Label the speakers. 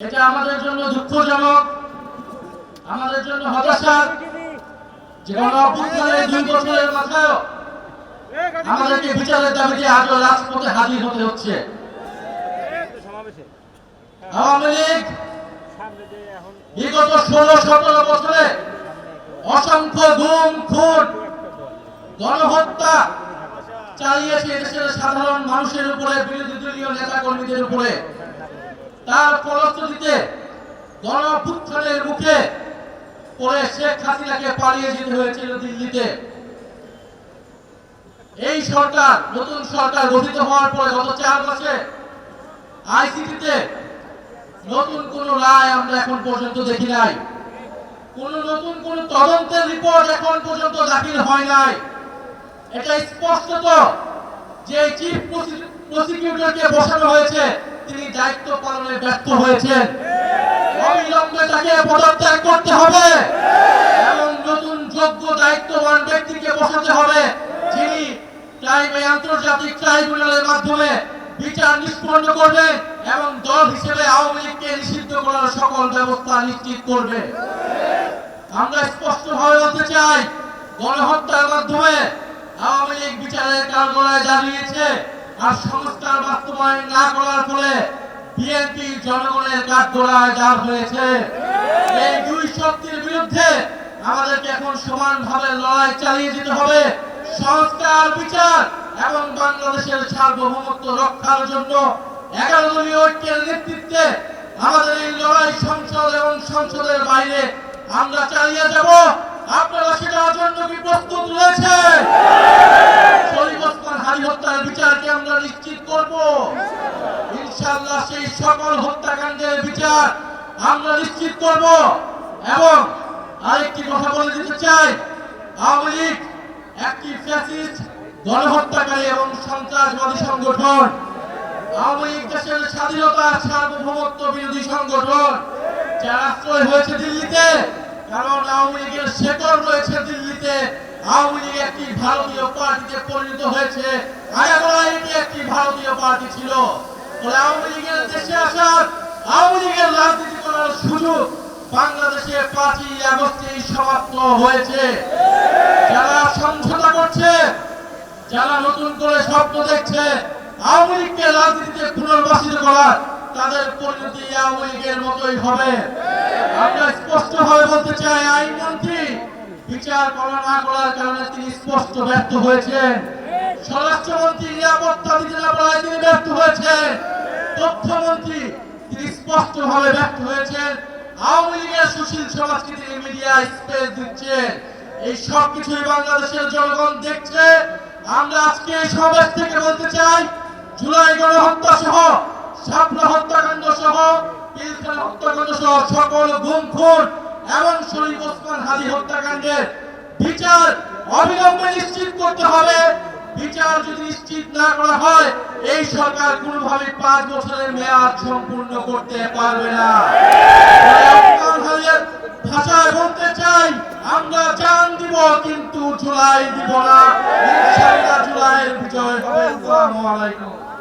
Speaker 1: এটা আমাদের জন্য দুঃখজনক, আমাদের জন্য হতাশার যে গণঅভ্যুত্থানের 2 বছরের মাথায় আমাদেরকে বিচারের দাবিতে আজও রাজপথে হাজির হতে হচ্ছে। আওয়ামী লীগ বিগত 16-17 বছরে অসংখ্য গুম খুন গণহত্যা চালিয়েছে দেশের সাধারণ মানুষের উপরে, বিরোধী দলীয় নেতা কর্মীদের উপরে। তার ফলশ্রুতিতে গণঅভ্যুত্থানের মুখে পড়ে শেখ হাসিনাকে পালিয়ে যেতে হয়েছিল দিল্লিতে। এই সরকার, নতুন সরকার গঠিত হওয়ার পরে গত 4 মাসে আইসিটিতে নতুন কোন রায় আমরা এখন পর্যন্ত দেখি নাই, নতুন কোন তদন্তের রিপোর্ট এখন পর্যন্ত দাখিল হয় নাই। এটা স্পষ্টত যে চিফ প্রসিকিউটরকে বসানো হয়েছে তিনি দায়িত্ব পালনে ব্যর্থ হয়েছেন। অবিলম্বে তাকে পদত্যাগ করতে হবে এবং নতুন যোগ্য দায়িত্ববান ব্যক্তিকে বসাতে হবে যিনি আন্তর্জাতিক ট্রাইব্যুনালের মাধ্যমে বিচার নিষ্পন্ন করবে এবং দল হিসেবে আওয়ামী লীগকে নিষিদ্ধ করার সকল ব্যবস্থা নিশ্চিত করবে। আমরা স্পষ্টভাবে বলতে চাই, গণহত্যার মাধ্যমে আওয়ামী লীগ বিচারের কাঠগড়ায় দাঁড়িয়েছে, আর সংস্কার বাস্তবায়ন না করার ফলে বিএনপি জনগণের কাঠগড়ায় দাঁড় হয়েছে। এই 2 শক্তির বিরুদ্ধে আমাদেরকে এখন সমানভাবে লড়াই চালিয়ে যেতে হবে। সংস্কার, বিচার এবং বাংলাদেশের সার্বভৌমত্ব রক্ষার জন্য 11 দলীয় ঐক্যের নেতৃত্বে আমাদের এই লড়াই সংসদ এবং সংসদের বাইরে আমরা চালিয়ে যাব। আপনারা সেটার জন্য কি প্রস্তুত রয়েছেন? শরীফ ওসমান হাদী হত্যার বিচারকে আমরা নিশ্চিত করব ইনশাআল্লাহ। সেই সকল হত্যাকাণ্ডের বিচার আমরা নিশ্চিত করব। এবং আরেকটি কথা বলে দিতে চাই, আওয়ামী লীগ একটি ফ্যাসিস্ট, গণহত্যাকারী এবং সন্ত্রাসবাদী সংগঠন। আওয়ামী লীগ দেশের স্বাধীনতা, সার্বভৌমত্ব বিরোধী সংগঠন, যার আশ্রয় হয়েছে দিল্লিতে, কারণ আওয়ামী লীগের শেকড় রয়েছে দিল্লিতে। আওয়ামী লীগ একটি ভারতীয় পার্টিতে পরিণত হয়েছে, আয়াগোড়ায় এটি একটি ভারতীয় পার্টি ছিল। ফলে আওয়ামী লীগের দেশে আসার, আওয়ামী লীগের রাজনীতি করার সুযোগ বাংলাদেশে 5ই আগস্টেই সমাপ্ত হয়েছে। যারা সমঝোতা করছে, যারা নতুন করে স্বপ্ন দেখছে আওয়ামী লীগকে রাজনীতিতে পুনর্বাসিত করার, তাদের পরিণতি আওয়ামী লীগের মতোই হবে। আমরা স্পষ্টভাবে বলতে চাই, আইনমন্ত্রী বিচার করা না করার কারণে তিনি স্পষ্ট ব্যর্থ হয়েছেন। স্বরাষ্ট্রমন্ত্রী নিরাপত্তা দিতে না পারায় তিনি ব্যর্থ হয়েছেন। তথ্যমন্ত্রী তিনি স্পষ্টভাবে ব্যর্থ হয়েছেন। আওয়ামী লীগের সুশীল সমাজকে তিনি মিডিয়া স্পেস দিচ্ছেন। এই সব কিছুই বাংলাদেশের জনগণ দেখছে। আমরা আজকে এই সমাবেশ থেকে বলতে চাই, জুলাই গণহত্যা সহ, শাপলা হত্যাকাণ্ড সহ, পিলখানা হত্যাকাণ্ড সহ সকল গুম খুন এবং শরীফ ওসমান হাদী হত্যাকাণ্ডের বিচার অবিলম্বে নিশ্চিত করতে হবে। বিচার যদি নিশ্চিত না করা হয়, এই সরকার কোনোভাবে 5 বছরের মেয়াদ সম্পূর্ণ করতে পারবে না। ভাষায় বলতে চাই, আমরা জান দিব কিন্তু জুলাই দিব না। ইনশাআল্লাহ জুলাইয়ের বিজয় হবে। আসসালামু আলাইকুম।